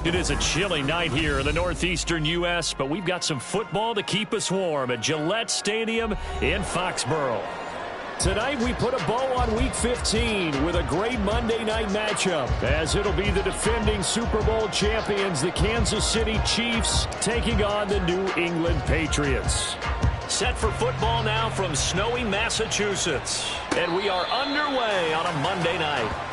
It is a chilly night here in the northeastern U.S., but we've got some football to keep us warm at Gillette Stadium in Foxborough. Tonight we put a bow on Week 15 with a great Monday night matchup, as it'll be the defending Super Bowl champions, the Kansas City Chiefs, taking on the New England Patriots. Set for football now from snowy Massachusetts, and we are underway on a Monday night.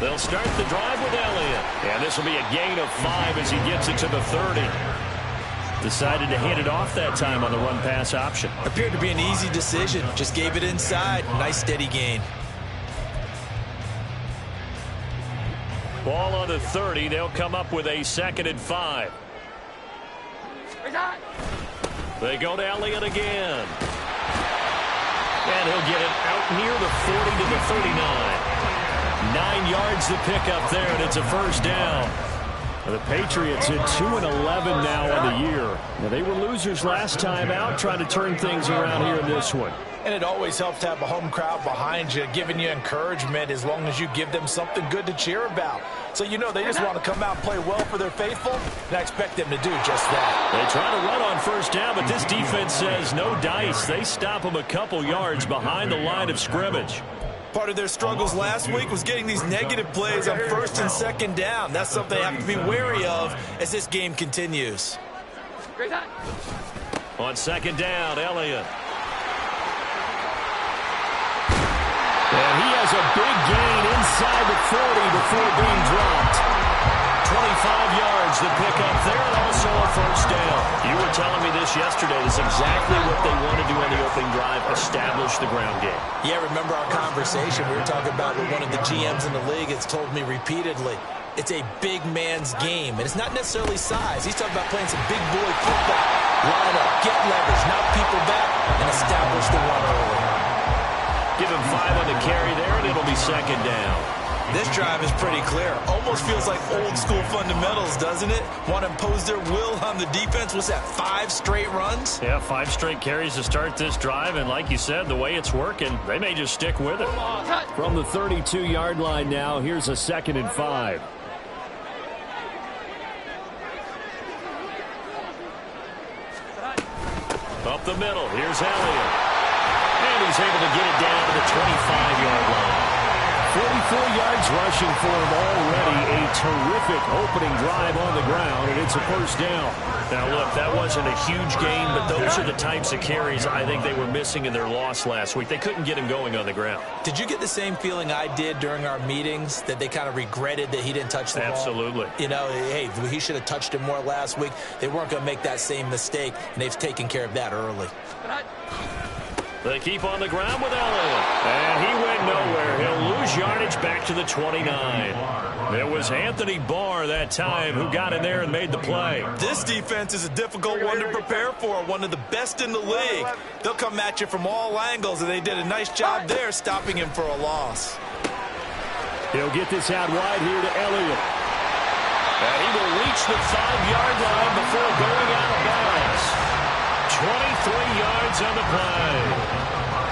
They'll start the drive with Elliott. And this will be a gain of 5 as he gets it to the 30. Decided to hand it off that time on the run-pass option. Appeared to be an easy decision. Just gave it inside. Nice steady gain. Ball on the 30. They'll come up with a 2nd and 5. They go to Elliott again. And he'll get it out near the 40 to the 39. 9 yards to pick up there, and it's a first down. The Patriots at 2-11 now on the year. Now, they were losers last time out, trying to turn things around here in this one. And it always helps to have a home crowd behind you, giving you encouragement as long as you give them something good to cheer about. So you know they just want to come out and play well for their faithful, and I expect them to do just that. They try to run on first down, but this defense says no dice. They stop them a couple yards behind the line of scrimmage. Part of their struggles last week was getting these negative plays on 1st and 2nd down. That's something they have to be wary of as this game continues. On 2nd down, Elliott. And he has a big gain inside the 40 before being dropped. 25 yards to pick up there, and also a first down. You were telling me this yesterday. This is exactly what they want to do on the opening drive, establish the ground game. Yeah, remember our conversation. We were talking about what one of the GMs in the league has told me repeatedly. It's a big man's game, and it's not necessarily size. He's talking about playing some big boy football. Line up, get leverage, knock people back, and establish the run early. Give him 5 on the carry there, and it'll be 2nd down. This drive is pretty clear. Almost feels like old school fundamentals, doesn't it? Want to impose their will on the defense. What's that, 5 straight runs? Yeah, 5 straight carries to start this drive, and like you said, the way it's working, they may just stick with it. From the 32-yard line now, here's a 2nd and 5. Up the middle, here's Elliott. And he's able to get it down to the 25-yard line. 44 yards rushing for him already. A terrific opening drive on the ground, and it's a first down. Now, look, that wasn't a huge gain, but those are the types of carries I think they were missing in their loss last week. They couldn't get him going on the ground. Did you get the same feeling I did during our meetings, that they kind of regretted that he didn't touch the ball? Absolutely. You know, hey, he should have touched it more last week. They weren't going to make that same mistake, and they've taken care of that early. They keep on the ground with Elliott. And he went nowhere. He'll lose yardage back to the 29. It was Anthony Barr that time who got in there and made the play. This defense is a difficult one to prepare for, one of the best in the league. They'll come at you from all angles, and they did a nice job there stopping him for a loss. He'll get this out wide here to Elliott. And he will reach the 5-yard line before going out of bounds. 23 yards on the play.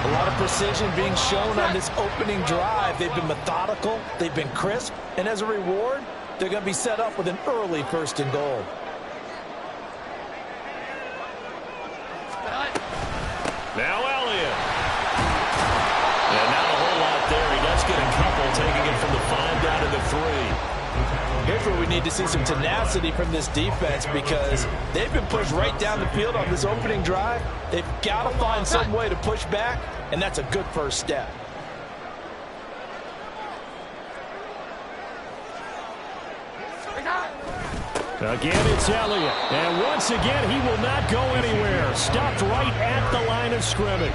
A lot of precision being shown on this opening drive. They've been methodical, they've been crisp, and as a reward, they're going to be set up with an early 1st and goal. Now Elliott. And not a whole lot there. He does get a couple, taking it from the 5 down to the 3. Here's where we need to see some tenacity from this defense because they've been pushed right down the field on this opening drive. They've got to find some way to push back, and that's a good first step. Again, it's Elliott. And once again, he will not go anywhere. Stopped right at the line of scrimmage.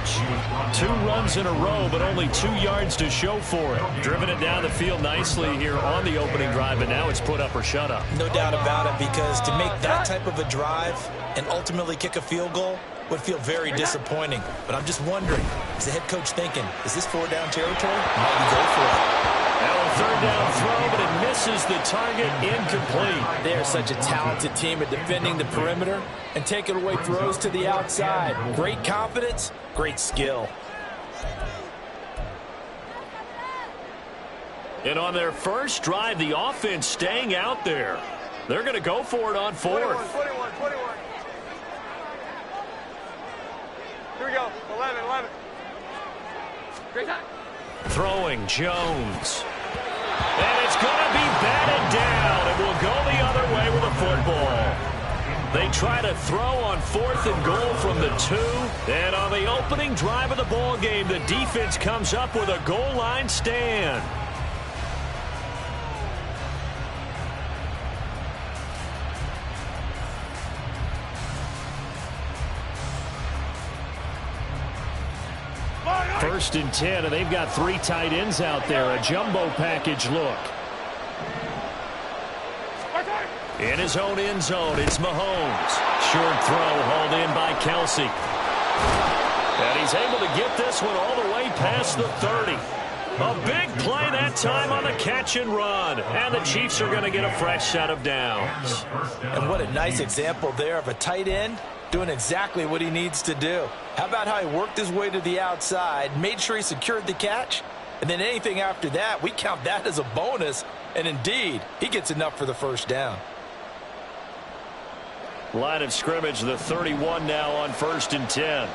2 runs in a row, but only 2 yards to show for it. Driven it down the field nicely here on the opening drive, and now it's put up or shut up. No doubt about it, because to make that type of a drive and ultimately kick a field goal would feel very disappointing. But I'm just wondering, is the head coach thinking, is this 4-down territory? Might we go for it? Now a 3rd-down throw, but it misses the target, incomplete. They are such a talented team at defending the perimeter and taking away throws to the outside. Great confidence, great skill. And on their first drive, the offense staying out there. They're going to go for it on 4th. 21. Here we go. 11. Great time. Throwing Jones. And it's going to be batted down. It will go the other way with a football. They try to throw on 4th and goal from the 2. And on the opening drive of the ball game, the defense comes up with a goal line stand. First and 10, and they've got 3 tight ends out there. A jumbo package look. In his own end zone, it's Mahomes. Short throw hauled in by Kelsey. And he's able to get this one all the way past the 30. A big play that time on the catch and run. And the Chiefs are going to get a fresh set of downs. And what a nice example there of a tight end doing exactly what he needs to do. How about how he worked his way to the outside, made sure he secured the catch, and then anything after that, we count that as a bonus. And indeed, he gets enough for the first down. Line of scrimmage, the 31 now on 1st and 10.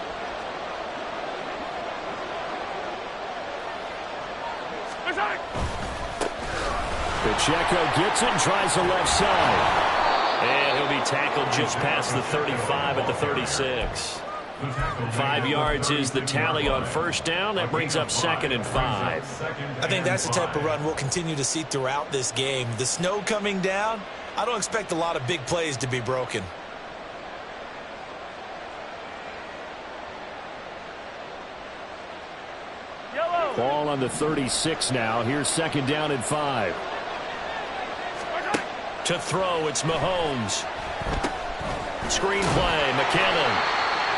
Pacheco gets it and tries the left side. And he'll be tackled just past the 35 at the 36. 5 yards is the tally on first down. That brings up 2nd and 5. I think that's the type of run we'll continue to see throughout this game. The snow coming down, I don't expect a lot of big plays to be broken. Ball on the 36 now. Here's 2nd down and 5. To throw, it's Mahomes. Screen play, McKinnon.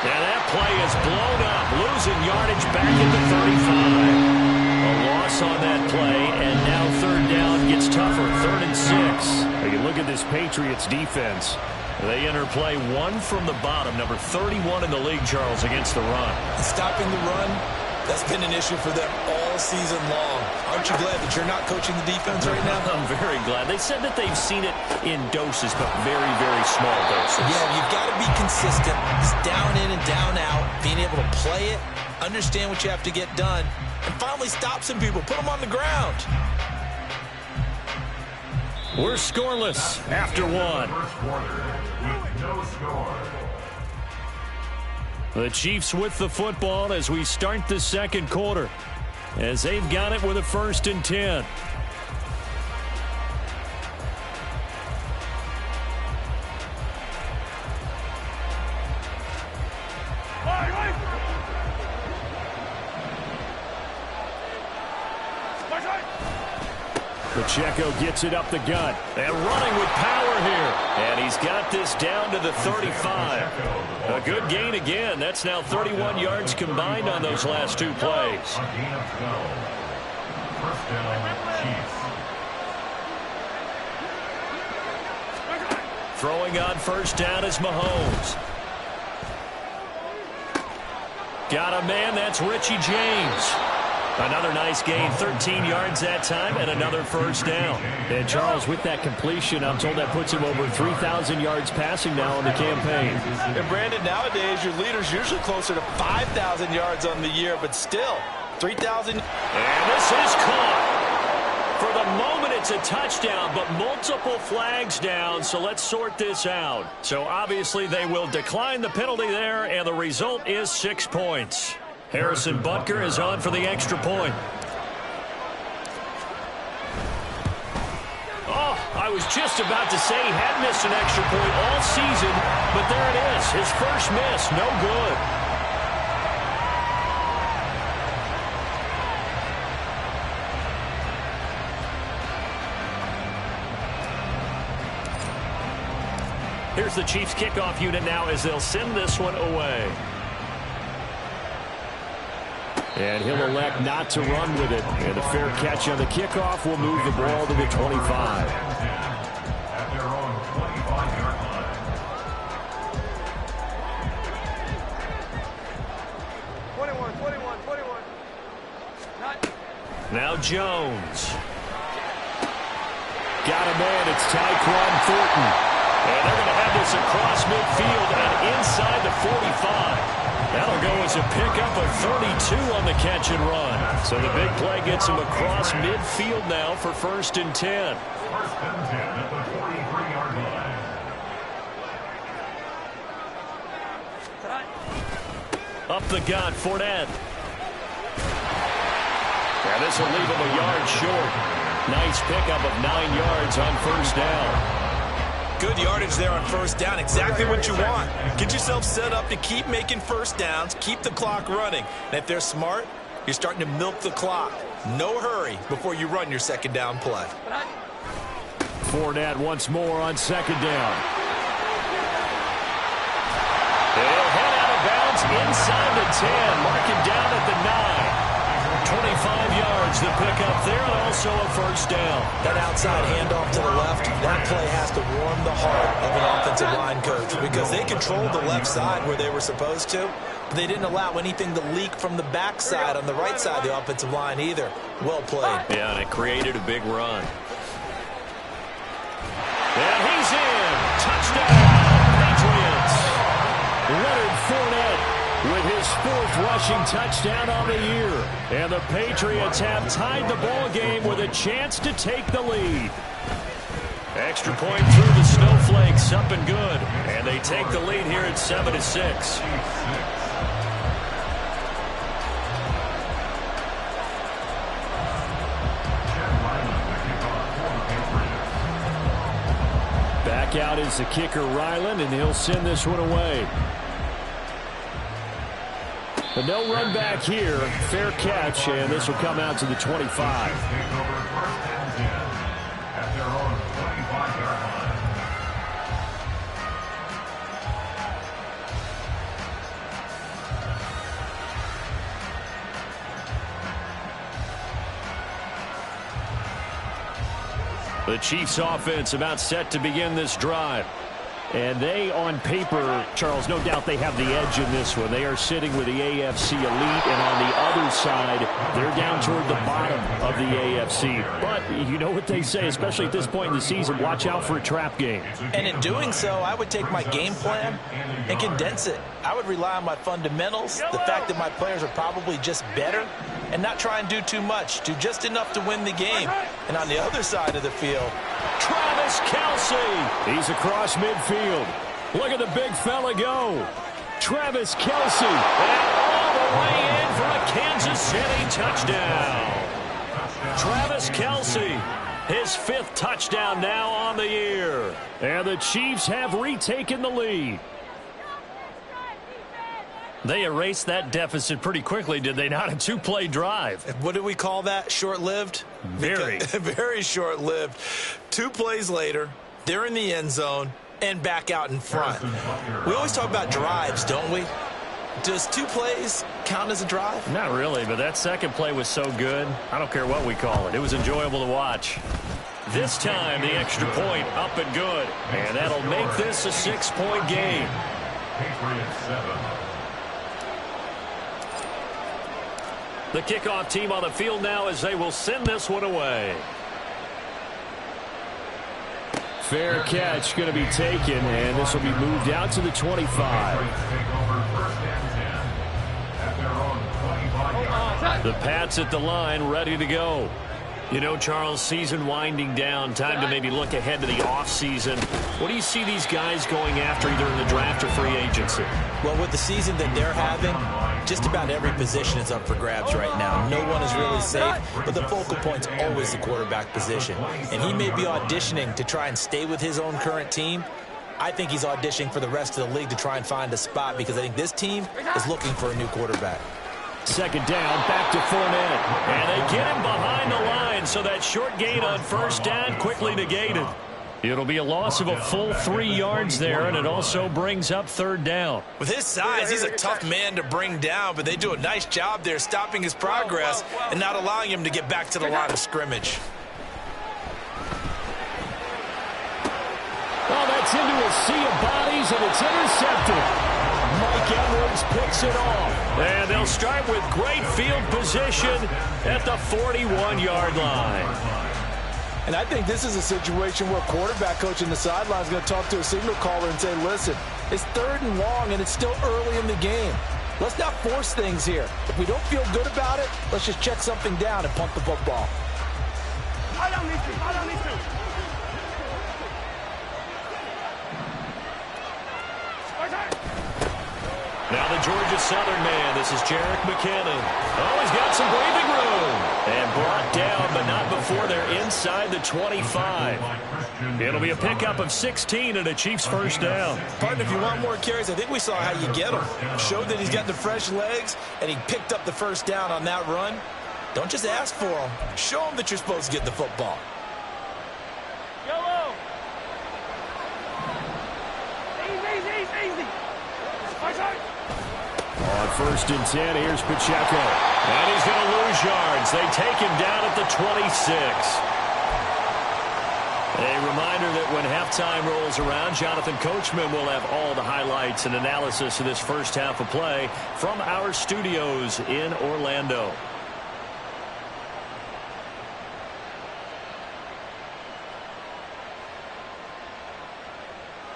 And that play is blown up, losing yardage back at the 35. A loss on that play, and now 3rd down gets tougher, 3rd and 6. You look at this Patriots defense. They enter play 1 from the bottom, number 31 in the league, Charles, against the run. Stopping the run, that's been an issue for them all season long. Aren't you glad that you're not coaching the defense right now? I'm very glad. They said that they've seen it in doses, but very, very small doses. Yeah, you've got to be consistent. Just down in and down out, being able to play it, understand what you have to get done, and finally stop some people, put them on the ground. We're scoreless after 1. The Chiefs with the football as we start the 2nd quarter, as they've got it with a 1st and 10. Pacheco gets it up the gut and running with power here. And he's got this down to the 35. A good gain again. That's now 31 yards combined on those last 2 plays. Throwing on first down is Mahomes. Got a man, that's Richie James. Another nice gain, 13 yards that time, and another first down. And Charles, with that completion, I'm told that puts him over 3,000 yards passing now on the campaign. And Brandon, nowadays your leader's usually closer to 5,000 yards on the year, but still, 3,000. And this is caught For the moment, it's a touchdown, but multiple flags down, so let's sort this out. So obviously they will decline the penalty there, and the result is 6 points. Harrison Butker is on for the extra point. Oh, I was just about to say he had missed an extra point all season, but there it is. His first miss, no good. Here's the Chiefs kickoff unit now as they'll send this one away. And he'll elect not to run with it. And a fair catch on the kickoff will move the ball to the 25. At their own 25-yard line. 21. Not. Now Jones. Got a man. It's Tyquan Thornton. And they're going to have this across midfield and inside the 45. That'll go as a pickup of 32 on the catch and run. So the big play gets him across midfield now for 1st and 10. 1st and 10 at the 43-yard line. Up the gut, Fournette. And this will leave him a yard short. Nice pickup of 9 yards on 1st down. Good yardage there on 1st down. Exactly what you want. Get yourself set up to keep making 1st downs, keep the clock running. And if they're smart, you're starting to milk the clock. No hurry before you run your 2nd down play. Fournette once more on 2nd down. They'll head out of bounds inside the 10. Mark it down at the 9. 25 yards, the pickup there, and also a 1st down. That outside handoff to the left, that play has to warm the heart of an offensive line coach because they controlled the left side where they were supposed to, but they didn't allow anything to leak from the backside on the right side of the offensive line either. Well played. Yeah, and it created a big run. And he's in. Touchdown, Patriots. Leonard Fournette with his 4th rushing touchdown on the year. And the Patriots have tied the ball game with a chance to take the lead. Extra point through the Snowflakes, up and good. And they take the lead here at 7-6. Back out is the kicker, Ryland, and he'll send this one away. But no run back here. Fair catch, and this will come out to the 25. At their own 25-yard line. The Chiefs offense about set to begin this drive. And they, on paper, Charles, no doubt they have the edge in this one. They are sitting with the AFC elite, and on the other side, they're down toward the bottom of the AFC. But you know what they say, especially at this point in the season, watch out for a trap game. And in doing so, I would take my game plan and condense it. I would rely on my fundamentals, the fact that my players are probably just better, and not try and do too much, do just enough to win the game. And on the other side of the field, Travis Kelce. He's across midfield. Look at the big fella go. Travis Kelce. And all the way in for a Kansas City touchdown. Travis Kelce, his 5th touchdown now on the year. And the Chiefs have retaken the lead. They erased that deficit pretty quickly, did they not? A 2-play drive. what do we call that? Short-lived? Very. Very short-lived. 2 plays later, they're in the end zone and back out in front. We always talk about drives, don't we? Does 2 plays count as a drive? Not really, but that second play was so good. I don't care what we call it. It was enjoyable to watch. This time, the extra point up and good. And that'll make this a 6-point game. Patriots 7. The kickoff team on the field now as they will send this one away. Fair catch going to be taken, and this will be moved out to the 25. The Pats at the line, ready to go. You know, Charles, season winding down, time to maybe look ahead to the offseason. What do you see these guys going after either in the draft or free agency? Well, with the season that they're having, just about every position is up for grabs right now. No one is really safe, but the focal point's always the quarterback position. And he may be auditioning to try and stay with his own current team. I think he's auditioning for the rest of the league to try and find a spot because I think this team is looking for a new quarterback. Second down, back to Fournette. And they get him behind the line, so that short gain on first down quickly negated. It'll be a loss of a full 3 yards there, and it also brings up third down. With his size, he's a tough man to bring down, but they do a nice job there stopping his progress and not allowing him to get back to the line of scrimmage. Oh, that's into a sea of bodies, and it's intercepted. Mike Edwards picks it off. And they'll start with great field position at the 41-yard line. And I think this is a situation where a quarterback coach in the sideline is going to talk to a signal caller and say, listen, it's 3rd and long, and it's still early in the game. Let's not force things here. If we don't feel good about it, let's just check something down and punt the football. Now the Georgia Southern man, this is Jerick McKinnon. Oh, he's got some breathing room. And brought down, but not before they're inside the 25. It'll be a pickup of 16 and a Chiefs first down. Partner, if you want more carries, I think we saw how you get him. Showed that he's got the fresh legs, and he picked up the first down on that run. Don't just ask for him. Show him that you're supposed to get the football. Yellow. Easy. On 1st and 10, here's Pacheco. And he's going to lose yards. They take him down at the 26. A reminder that when halftime rolls around, Jonathan Coachman will have all the highlights and analysis of this first half of play from our studios in Orlando.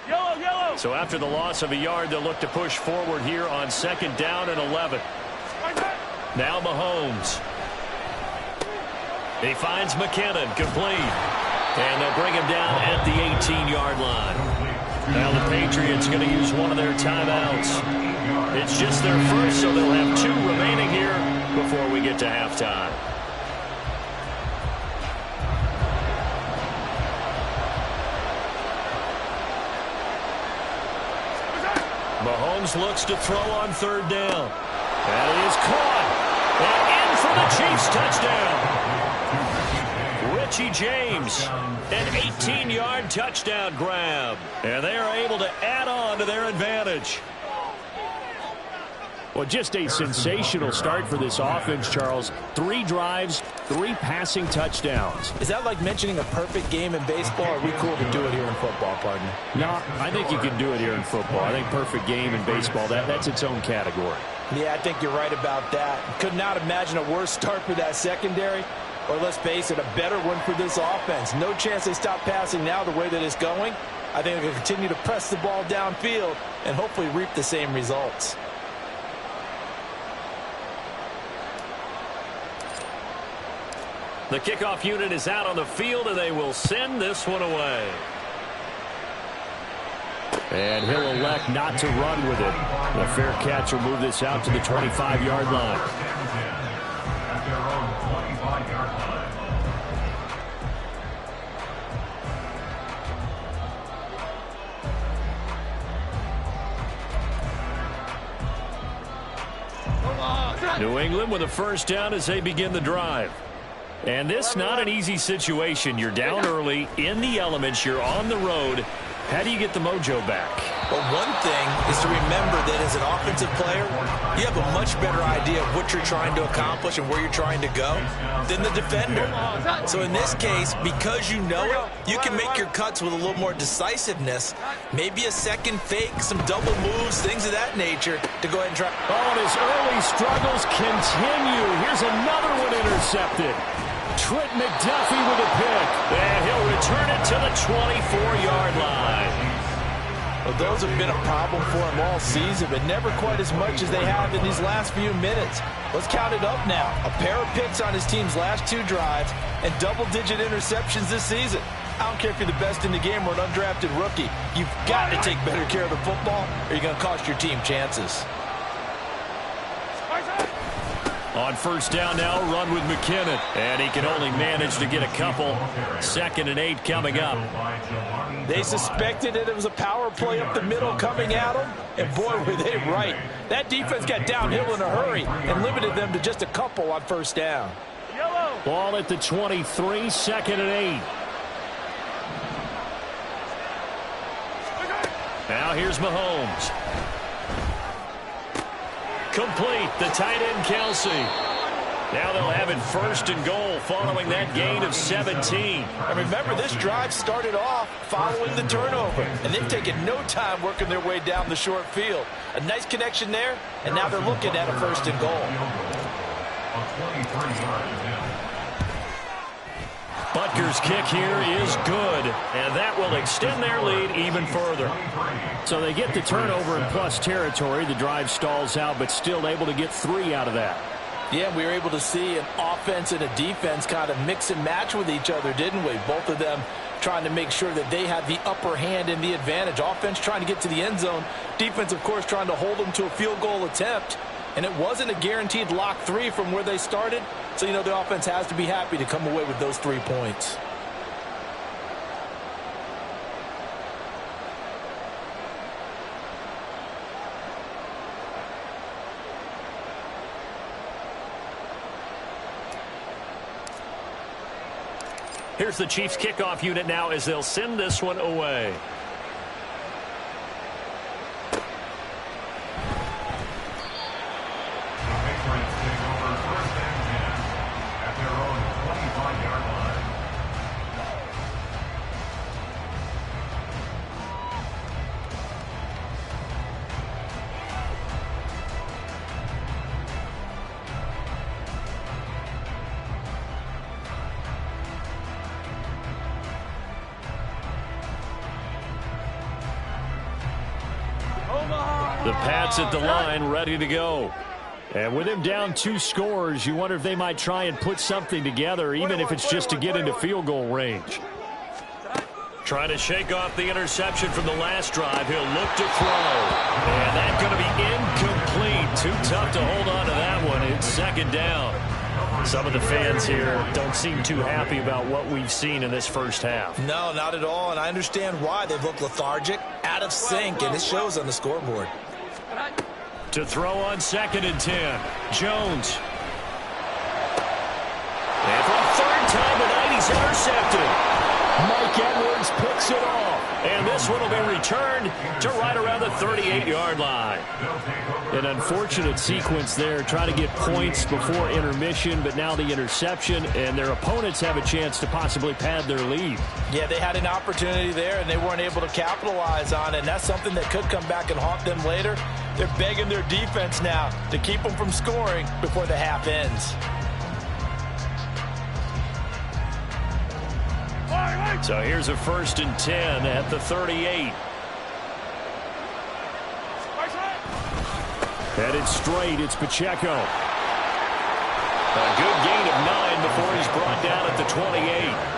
Yellow. So after the loss of a yard, they'll look to push forward here on 2nd down and 11. Now Mahomes. He finds McKinnon, complete. And they'll bring him down at the 18-yard line. Now the Patriots going to use one of their timeouts. It's just their first, so they'll have 2 remaining here before we get to halftime. Mahomes looks to throw on 3rd down. And it is caught. And in for the Chiefs touchdown. Richie James, an 18-yard touchdown grab. And they are able to add on to their advantage. Well, just a sensational start for this offense, Charles. 3 drives, 3 passing touchdowns. Is that like mentioning a perfect game in baseball, or are we cool to do it here in football, partner? No, I think you can do it here in football. I think perfect game in baseball, that's its own category. Yeah, I think you're right about that. Could not imagine a worse start for that secondary, or let's face it, a better one for this offense. No chance they stop passing now the way that it's going. I think they're going to continue to press the ball downfield and hopefully reap the same results. The kickoff unit is out on the field, and they will send this one away. And he'll elect not to run with it. The fair catch will move this out to the 25-yard line. At their own 25-yard line. New England with a first down as they begin the drive. And this not an easy situation. You're down early, in the elements, you're on the road. How do you get the mojo back? Well, one thing is to remember that as an offensive player, you have a much better idea of what you're trying to accomplish and where you're trying to go than the defender. So in this case, because you know it, you can make your cuts with a little more decisiveness. Maybe a second fake, some double moves, things of that nature to go ahead and try. Oh, and his early struggles continue. Here's another one intercepted. Trent McDuffie with a pick. And he'll return it to the 24-yard line. Well, those have been a problem for him all season, but never quite as much as they have in these last few minutes. Let's count it up now. A pair of picks on his team's last 2 drives and double-digit interceptions this season. I don't care if you're the best in the game or an undrafted rookie. You've got to take better care of the football or you're going to cost your team chances. On first down now, run with McKinnon. And he can only manage to get a couple. 2nd and 8 coming up. They suspected that it was a power play up the middle coming at them. And boy, were they right. That defense got downhill in a hurry and limited them to just a couple on first down. Ball at the 23, 2nd and 8. Now here's Mahomes. Complete, the tight end Kelsey. Now they'll have it 1st and goal following that gain of 17. And remember, this drive started off following the turnover, and they've taken no time working their way down the short field. A nice connection there, and now they're looking at a 1st and goal. Butker's kick here is good, and that will extend their lead even further. So they get the turnover in plus territory. The drive stalls out, but still able to get 3 out of that. Yeah, we were able to see an offense and a defense kind of mix and match with each other, didn't we? Both of them trying to make sure that they had the upper hand and the advantage. Offense trying to get to the end zone. Defense, of course, trying to hold them to a field goal attempt. And it wasn't a guaranteed lock 3 from where they started. So, you know, the offense has to be happy to come away with those 3 points. Here's the Chiefs kickoff unit now as they'll send this one away. The Pats at the line, ready to go. And with him down 2 scores, you wonder if they might try and put something together, even if it's just to get into field goal range. Trying to shake off the interception from the last drive. He'll look to throw. And that's going to be incomplete. Too tough to hold on to that one. It's 2nd down. Some of the fans here don't seem too happy about what we've seen in this first half. No, not at all, and I understand why. They've looked lethargic, out of sync, and it shows on the scoreboard. To throw on 2nd and 10. Jones. And for the 3rd time tonight, he's intercepted. Mike Edwards picks it off. And this one will be returned to right around the 38-yard line. An unfortunate sequence there, trying to get points before intermission, but now the interception, and their opponents have a chance to possibly pad their lead. Yeah, they had an opportunity there, and they weren't able to capitalize on it, and that's something that could come back and haunt them later. They're begging their defense now to keep them from scoring before the half ends. So here's a 1st and 10 at the 38. Headed straight, it's Pacheco. A good gain of 9 before he's brought down at the 28.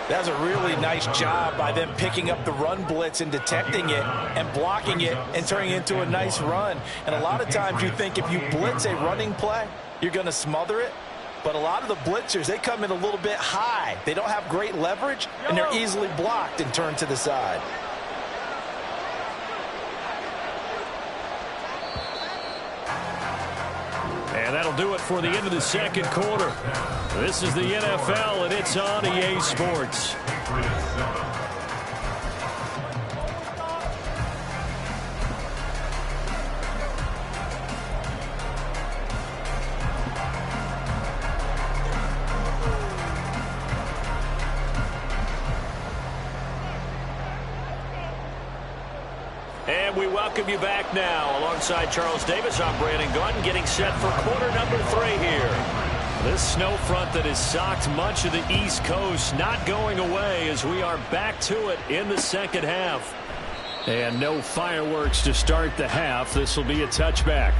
That's a really nice job by them picking up the run blitz and detecting it and blocking it and turning it into a nice run. And a lot of times you think if you blitz a running play, you're going to smother it. But a lot of the blitzers, they come in a little bit high. They don't have great leverage, and they're easily blocked and turned to the side. And that'll do it for the end of the 2nd quarter. This is the NFL, and it's on EA Sports. And we welcome you back now. Alongside Charles Davis, I'm Brandon Gunn, getting set for quarter number 3 here. This snow front that has socked much of the East Coast not going away as we are back to it in the 2nd half. And no fireworks to start the half. This will be a touchback.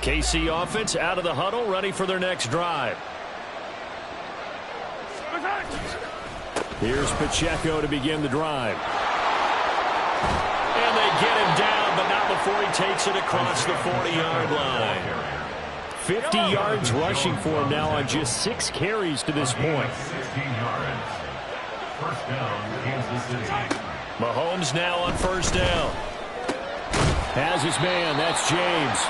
KC offense out of the huddle, ready for their next drive. Here's Pacheco to begin the drive. And they get him down, but not before he takes it across the 40-yard line. 50 yards rushing for him now on just 6 carries to this point. 16 yards. First down, Kansas City. Mahomes now on first down. Has his man, that's James.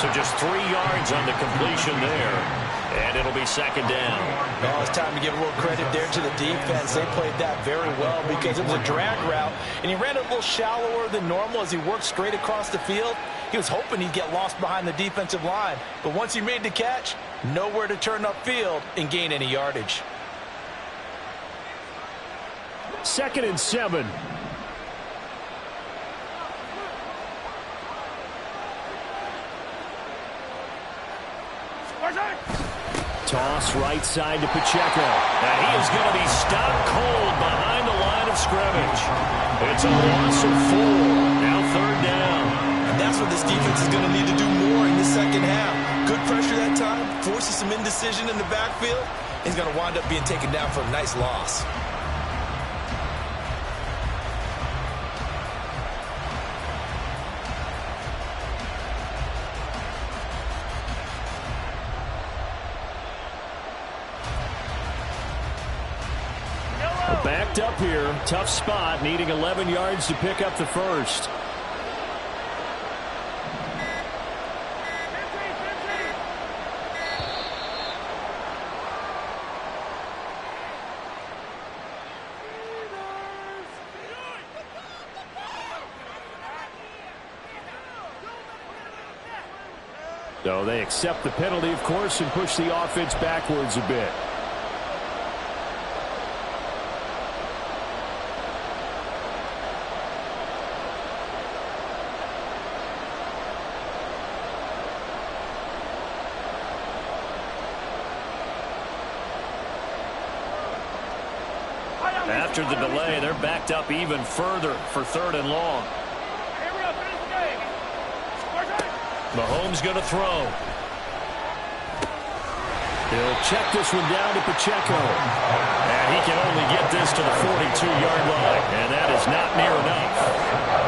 So just 3 yards on the completion there. And it'll be second down. Oh, it's time to give a little credit there to the defense. They played that very well because it was a drag route, and he ran a little shallower than normal as he worked straight across the field. He was hoping he'd get lost behind the defensive line. But once he made the catch, nowhere to turn upfield and gain any yardage. 2nd and 7. Toss right side to Pacheco. And he is going to be stopped cold behind the line of scrimmage. It's a loss of 4. Now 3rd down. And that's what this defense is going to need to do more in the second half. Good pressure that time. Forces some indecision in the backfield. He's going to wind up being taken down for a nice loss. Backed up here. Tough spot. Needing 11 yards to pick up the first. So they accept the penalty, of course, and push the offense backwards a bit. After the delay, they're backed up even further for 3rd and long. Mahomes going to throw. He'll check this one down to Pacheco. And he can only get this to the 42-yard line. And that is not near enough.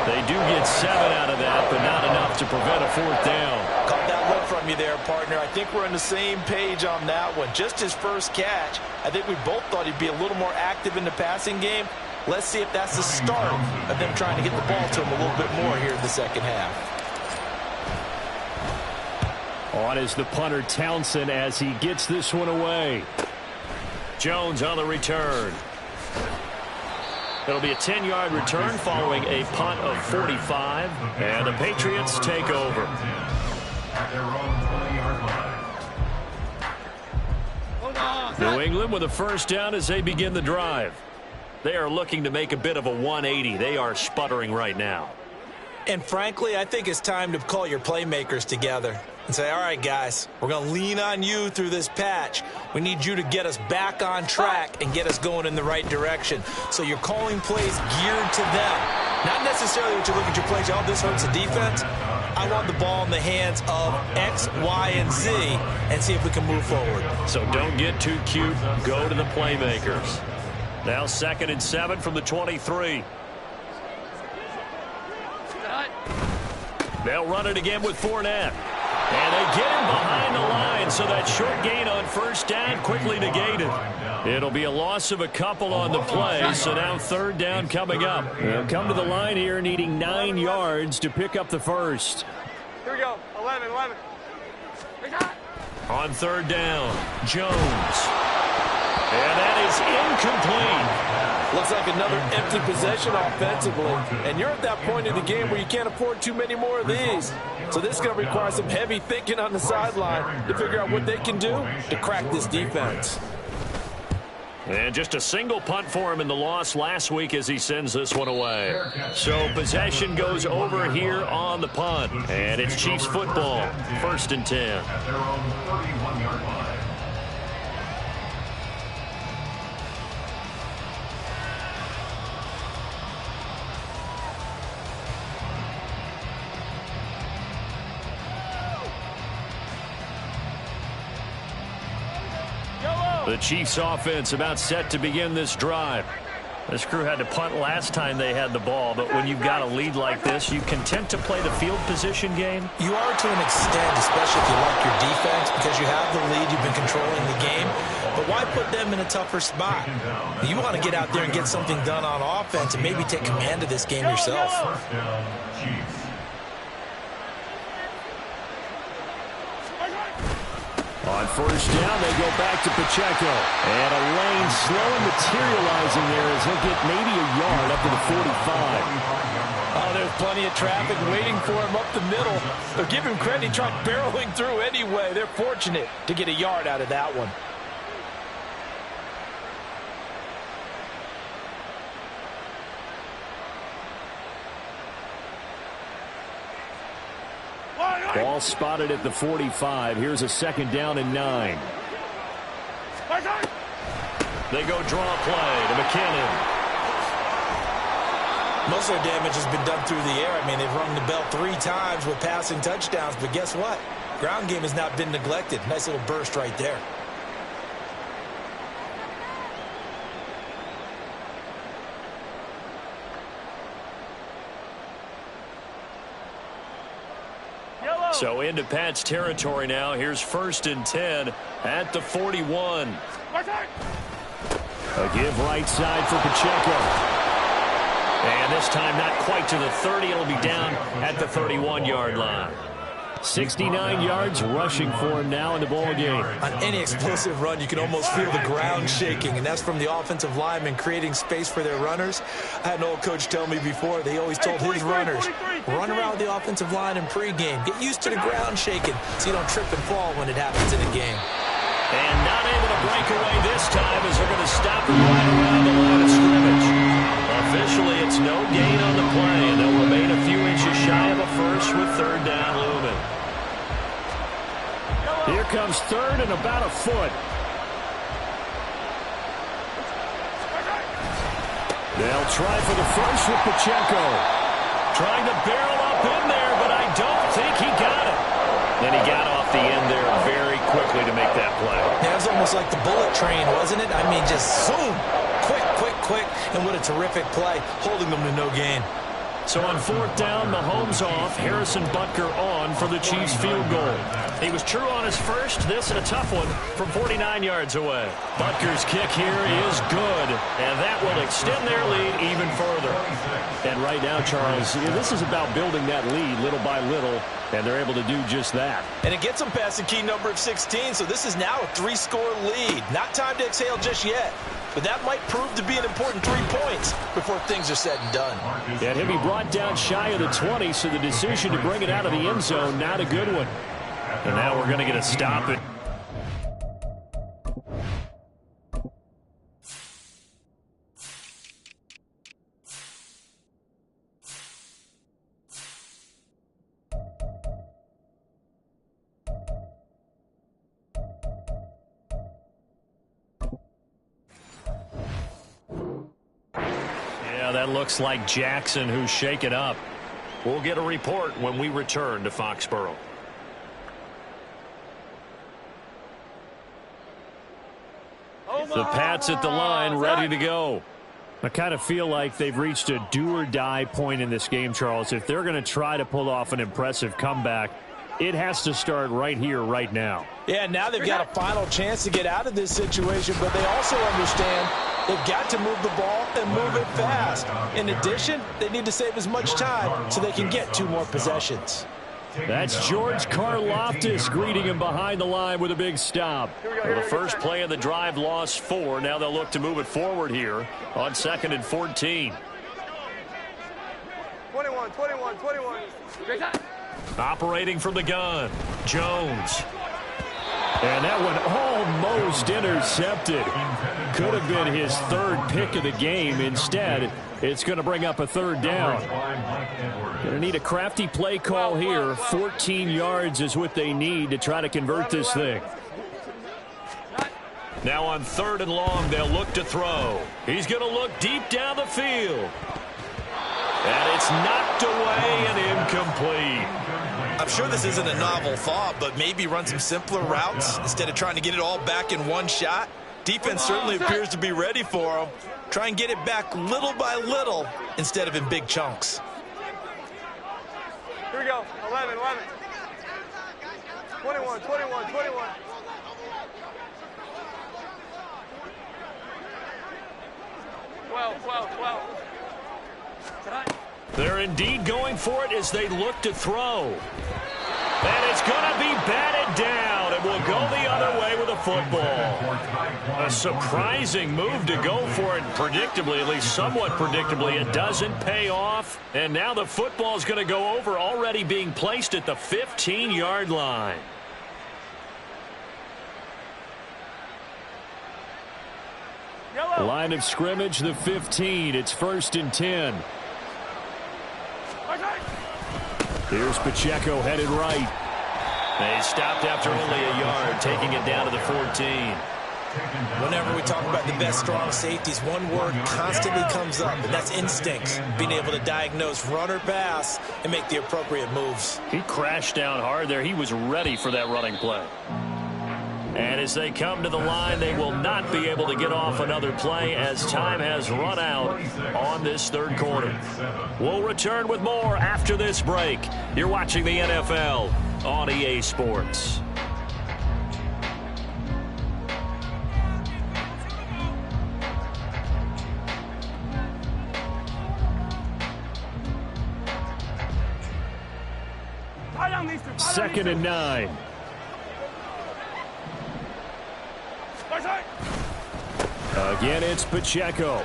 They do get 7 out of that, but not enough to prevent a 4th down. Caught that look from you there, partner. I think we're on the same page on that one. Just his first catch. I think we both thought he'd be a little more active in the passing game. Let's see if that's the start of them trying to get the ball to him a little bit more here in the second half. On is the punter, Townsend, as he gets this one away. Jones on the return. It'll be a 10-yard return following a punt of 45. And the Patriots take over. At their own 20-yard line. New England with a first down as they begin the drive. They are looking to make a bit of a 180. They are sputtering right now. And frankly, I think it's time to call your playmakers together and say, all right, guys, we're going to lean on you through this patch. We need you to get us back on track and get us going in the right direction. So you're calling plays geared to them. Not necessarily what you look at your plays, oh, this hurts the defense. I want the ball in the hands of X, Y, and Z and see if we can move forward. So don't get too cute. Go to the playmakers. Now 2nd and 7 from the 23. They'll run it again with Fournette. And they get him behind the line, so that short gain on first down quickly negated. It'll be a loss of a couple on the play, so now 3rd down coming up. They'll come to the line here needing 9 yards to pick up the first. Here we go. 11. On 3rd down, Jones. And that is incomplete. Looks like another empty possession offensively. And you're at that point in the game where you can't afford too many more of these. So this is going to require some heavy thinking on the sideline to figure out what they can do to crack this defense. And just a single punt for him in the loss last week as he sends this one away. So possession goes over here on the punt. And it's Chiefs football, 1st and 10. At their own 31-yard line. The Chiefs offense about set to begin this drive. This crew had to punt last time they had the ball, but when you've got a lead like this, you content to play the field position game? You are to an extent, especially if you like your defense, because you have the lead, you've been controlling the game. But why put them in a tougher spot? You want to get out there and get something done on offense and maybe take command of this game yourself. First down, Chiefs. On 1st down, they go back to Pacheco. And a lane slow and materializing there as he'll get maybe a yard up to the 45. Oh, there's plenty of traffic waiting for him up the middle. But give him credit, he tried barreling through anyway. They're fortunate to get a yard out of that one. Ball spotted at the 45. Here's a 2nd down and 9. They go draw play to McKinnon. Most of their damage has been done through the air. I mean, they've rung the bell 3 times with passing touchdowns. But guess what? Ground game has not been neglected. Nice little burst right there. So into Pat's territory now. Here's 1st and 10 at the 41. A give right side for Pacheco. And this time not quite to the 30. It'll be down at the 31-yard line. 69 yards rushing for him now in the ball game. On any explosive run, you can almost feel the ground shaking, and that's from the offensive linemen creating space for their runners. I had an old coach tell me before, they always told his runners, run around the offensive line in pregame. Get used to the ground shaking so you don't trip and fall when it happens in a game. And not able to break away this time as they're going to stop him right around the line of scrimmage. Officially, it's no gain on the play, and they'll remain a few inches shy of a first with 3rd down looming. Here comes 3rd and about a foot. They'll try for the first with Pacheco. Trying to barrel up in there, but I don't think he got it. Then he got off the end there very quickly to make that play. Yeah, it was almost like the bullet train, wasn't it? I mean, just zoom. Quick, and what a terrific play, holding them to no gain. So on 4th down, Mahomes off, Harrison Butker on for the Chiefs field goal. He was true on his first, this a tough one from 49 yards away. Butker's kick here is good, and that will extend their lead even further. And right now, Charles, this is about building that lead little by little, and they're able to do just that. And it gets them past the key number of 16, so this is now a 3-score lead. Not time to exhale just yet. But that might prove to be an important 3 points before things are said and done. And he'll be brought down shy of the 20, so the decision to bring it out of the end zone, not a good one. And now we're going to get a stop it. That looks like Jackson, who's shaken up. We'll get a report when we return to Foxborough. The Pats at the line, ready to go. I kind of feel like they've reached a do-or-die point in this game, Charles. If they're going to try to pull off an impressive comeback, it has to start right here, right now. Yeah, now they've got a final chance to get out of this situation, but they also understand they've got to move the ball and move it fast. In addition, they need to save as much time so they can get 2 more possessions. That's George Karlaftis greeting him behind the line with a big stop. Well, the first play of the drive lost 4. Now they'll look to move it forward here on 2nd and 14. 21. Operating from the gun, Jones. And that one almost intercepted. Could have been his third pick of the game. Instead, it's going to bring up a third down. Going to need a crafty play call here. 14 yards is what they need to try to convert this thing. Now on 3rd and long, they'll look to throw. He's going to look deep down the field. And it's knocked away and incomplete. I'm sure this isn't a novel thought, but maybe run some simpler routes instead of trying to get it all back in one shot. Defense certainly appears to be ready for him. Try and get it back little by little instead of in big chunks. Here we go. 11, 11. 21, 21, 21. They're indeed going for it as they look to throw. And it's going to be batted down. It will go the other way with a football. A surprising move to go for it predictably, at least somewhat predictably. It doesn't pay off. And now the football is going to go over, already being placed at the 15-yard line. Line of scrimmage, the 15. It's 1st and 10. Here's Pacheco headed right. They stopped after only a yard, taking it down to the 14. Whenever we talk about the best strong safeties, one word constantly comes up, and that's instinct. Being able to diagnose run or pass and make the appropriate moves. He crashed down hard there. He was ready for that running play. And as they come to the line, they will not be able to get off another play as time has run out on this 3rd quarter. We'll return with more after this break. You're watching the NFL on EA Sports. Second and 9. Again, it's Pacheco.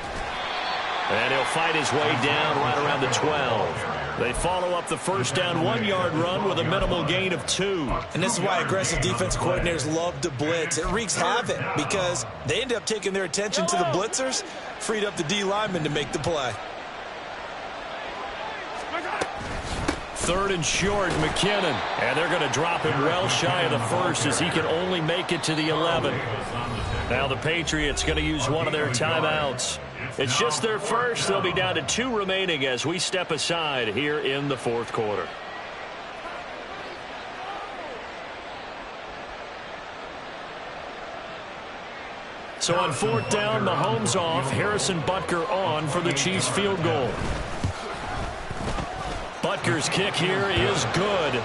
And he'll fight his way down right around the 12. They follow up the first down 1-yard run with a minimal gain of 2. And this is why aggressive defensive coordinators love to blitz. It wreaks havoc because they end up taking their attention to the blitzers, freed up the D lineman to make the play. 3rd and short, McKinnon. And they're going to drop him well shy of the 1st as he can only make it to the 11. Now the Patriots going to use one of their timeouts. It's just their first. They'll be down to 2 remaining as we step aside here in the 4th quarter. So on 4th down, Mahomes off. Harrison Butker on for the Chiefs field goal. Butker's kick here is good.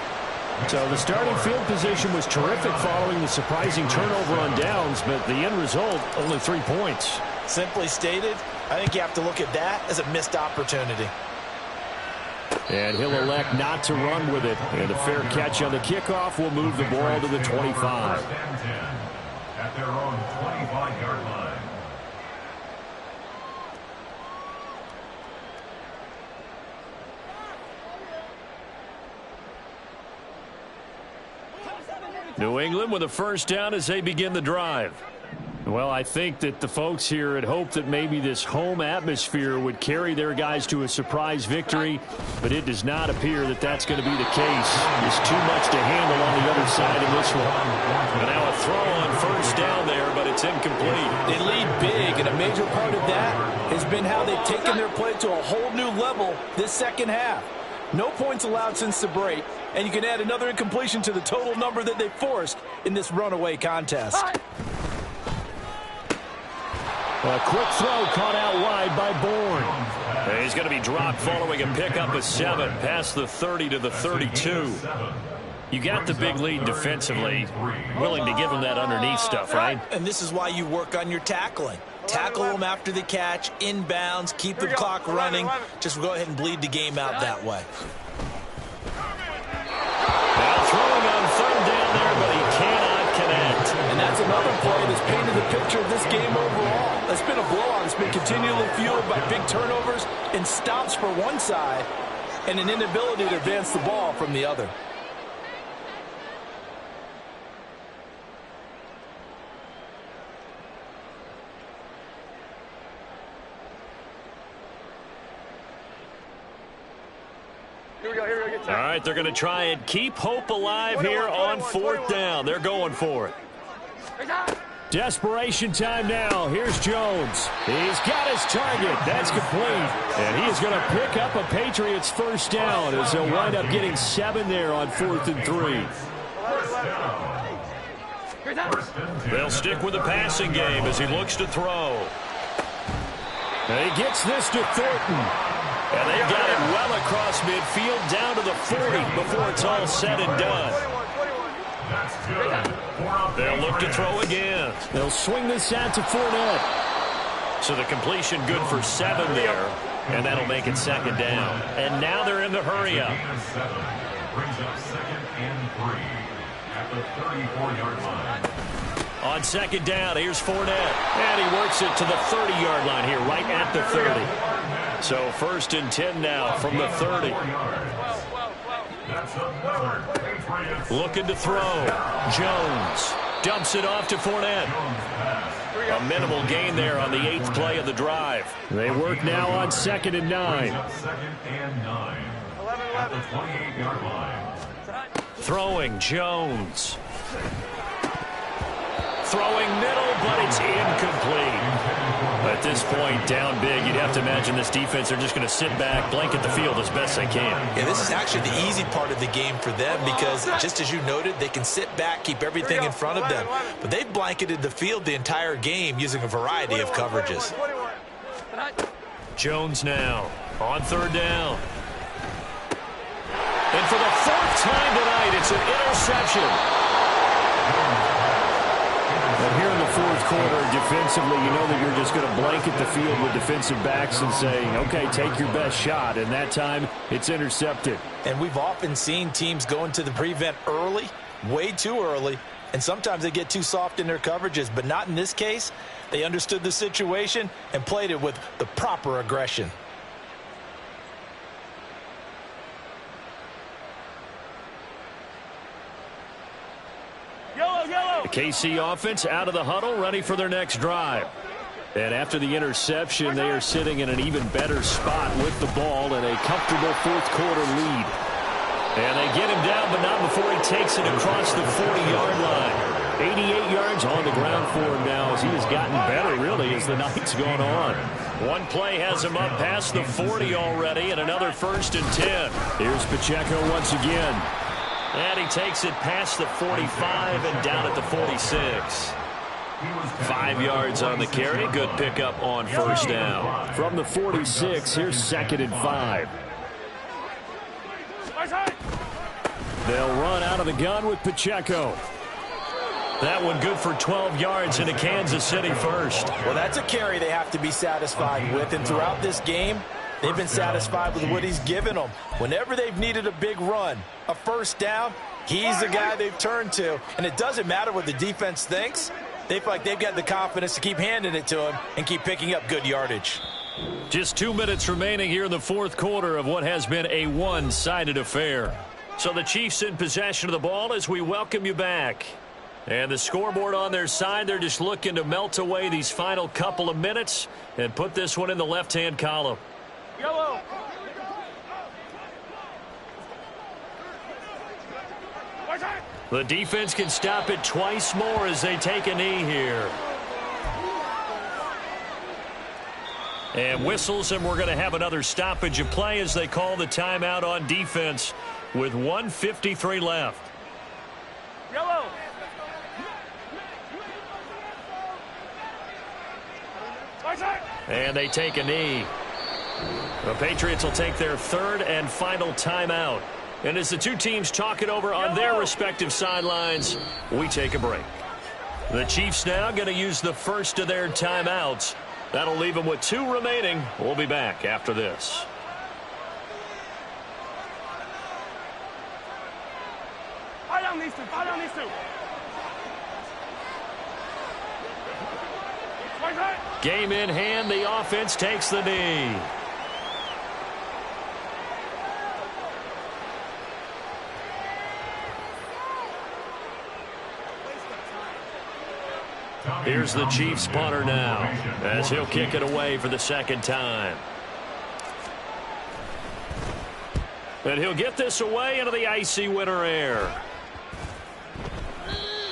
So the starting field position was terrific following the surprising turnover on downs, but the end result, only 3 points. Simply stated, I think you have to look at that as a missed opportunity. And he'll elect not to run with it. And a fair catch on the kickoff will move the ball to the 25. At their own 25-yard line. New England with a first down as they begin the drive. Well, I think that the folks here had hoped that maybe this home atmosphere would carry their guys to a surprise victory, but it does not appear that that's going to be the case. There's too much to handle on the other side of this one. And now a throw on first down there, but it's incomplete. They lead big, and a major part of that has been how they've taken their play to a whole new level this second half. No points allowed since the break, and you can add another incompletion to the total number that they forced in this runaway contest. A quick throw caught out wide by Bourne. And he's going to be dropped following a pickup of 7 past the 30 to the 32. You got the big lead defensively, willing to give him that underneath stuff, right? And this is why you work on your tackling. Tackle them after the catch, inbounds, keep the clock running. Just go ahead and bleed the game out that way. Now throwing on third down there, but he cannot connect. And that's another play that's painted the picture of this game overall. It's been a blowout. It's been continually fueled by big turnovers and stops for one side and an inability to advance the ball from the other. All right, they're going to try and keep hope alive here on 4th down. They're going for it. Desperation time now. Here's Jones. He's got his target. That's complete. And he is going to pick up a Patriots first down as they'll wind up getting 7 there on 4th and 3. They'll stick with the passing game as he looks to throw. And he gets this to Thornton. And they've got it well across midfield down to the 40 before it's all said and done. They'll look to throw again. They'll swing this out to Fournette. So the completion good for 7 there. And that'll make it 2nd down. And now they're in the hurry up. Brings up 2nd and 3 at the 34-yard line. On 2nd down, here's Fournette. And he works it to the 30-yard line here, right at the 30. So 1st and 10 now from the 30. Looking to throw. Jones dumps it off to Fournette. A minimal gain there on the 8th play of the drive. They work now on 2nd and 9. 2nd and 9 at the 28-yard line. Throwing Jones. Throwing middle, but it's incomplete. At this point, down big, you'd have to imagine this defense are just going to sit back, blanket the field as best they can. Yeah, this is actually the easy part of the game for them because, just as you noted, they can sit back, keep everything in front of them. But they've blanketed the field the entire game using a variety of coverages. Jones now on 3rd down. And for the 4th time tonight, it's an interception. But here in the 4th quarter, defensively, you know that you're just going to blanket the field with defensive backs and say, okay, take your best shot. And that time, it's intercepted. And we've often seen teams go into the prevent early, way too early, and sometimes they get too soft in their coverages. But not in this case. They understood the situation and played it with the proper aggression. The KC offense out of the huddle, ready for their next drive. And after the interception, they are sitting in an even better spot with the ball and a comfortable 4th quarter lead. And they get him down, but not before he takes it across the 40-yard line. 88 yards on the ground for him now as he has gotten better, really, as the night's gone on. One play has him up past the 40 already, and another 1st and 10. Here's Pacheco once again. And he takes it past the 45 and down at the 46. 5 yards on the carry. Good pickup on 1st down. From the 46, here's 2nd and 5. They'll run out of the gun with Pacheco. That one good for 12 yards into Kansas City 1st. Well, that's a carry they have to be satisfied with. And throughout this game, they've been satisfied with what he's given them. Whenever they've needed a big run, a 1st down, he's the guy they've turned to. And it doesn't matter what the defense thinks. They feel like they've got the confidence to keep handing it to him and keep picking up good yardage. Just 2 minutes remaining here in the 4th quarter of what has been a one-sided affair. So the Chiefs in possession of the ball as we welcome you back. And the scoreboard on their side, they're just looking to melt away these final couple of minutes and put this one in the left-hand column. Yellow. The defense can stop it twice more as they take a knee here. And whistles, and we're going to have another stoppage of play as they call the timeout on defense with 1:53 left. Yellow. And they take a knee. The Patriots will take their 3rd and final timeout. And as the two teams talk it over on their respective sidelines, we take a break. The Chiefs now going to use the first of their timeouts. That'll leave them with 2 remaining. We'll be back after this. Fire down these two. Fire down these two. Game in hand. The offense takes the knee. Here's the Chiefs punter now as he'll kick it away for the 2nd time. And he'll get this away into the icy winter air.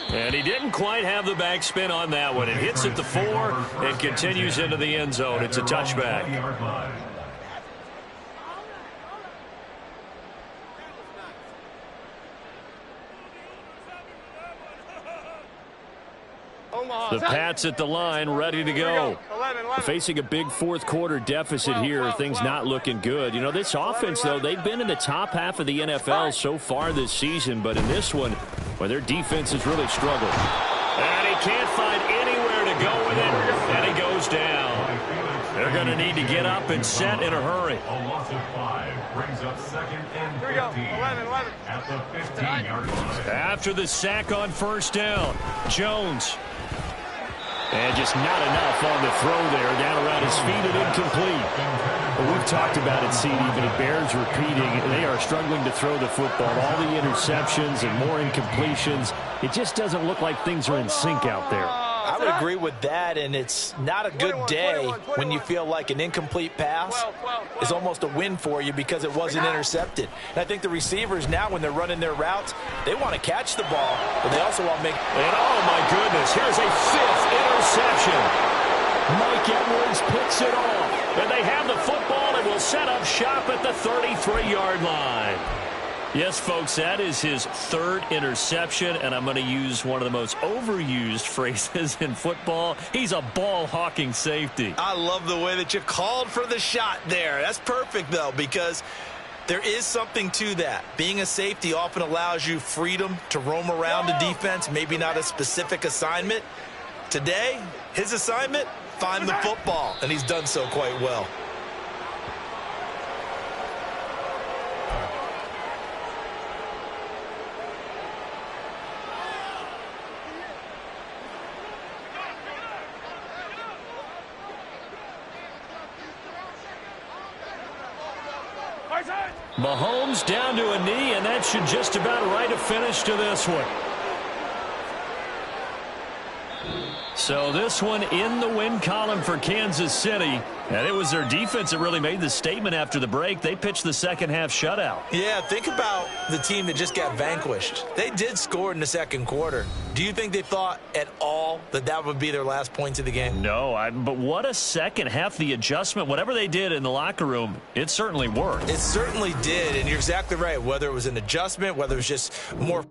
And he didn't quite have the backspin on that one. It hits at the 4 and continues into the end zone. It's a touchback. The Pats at the line, ready to go. Facing a big fourth quarter deficit here. Things not looking good. You know, this offense, though, they've been in the top half of the NFL so far this season. But in this one, well, their defense has really struggled. And he can't find anywhere to go with it. And he goes down. They're going to need to get up and set in a hurry. A loss of 5 brings up 2nd and 15 at the 15-yard line. After the sack on first down, Jones. And just not enough on the throw there. Down around his feet and incomplete. But we've talked about it, CD, but it bears repeating. They are struggling to throw the football. All the interceptions and more incompletions. It just doesn't look like things are in sync out there. I would agree with that, and it's not a good day when you feel like an incomplete pass is almost a win for you because it wasn't intercepted. And I think the receivers now, when they're running their routes, they want to catch the ball, but they also want to make... And oh, my goodness, here's a 5th interception. Mike Edwards picks it off, and they have the football and will set up shop at the 33-yard line. Yes, folks, that is his 3rd interception, and I'm going to use one of the most overused phrases in football. He's a ball-hawking safety. I love the way that you called for the shot there. That's perfect, though, because there is something to that. Being a safety often allows you freedom to roam around the defense, maybe not a specific assignment. Today, his assignment, find the football, and he's done so quite well. Mahomes down to a knee, and that should just about write a finish to this one. So this one in the win column for Kansas City. And it was their defense that really made the statement after the break. They pitched the second-half shutout. Yeah, think about the team that just got vanquished. They did score in the second quarter. Do you think they thought at all that that would be their last points of the game? No, but what a second half. The adjustment, whatever they did in the locker room, it certainly worked. It certainly did, and you're exactly right. Whether it was an adjustment, whether it was just more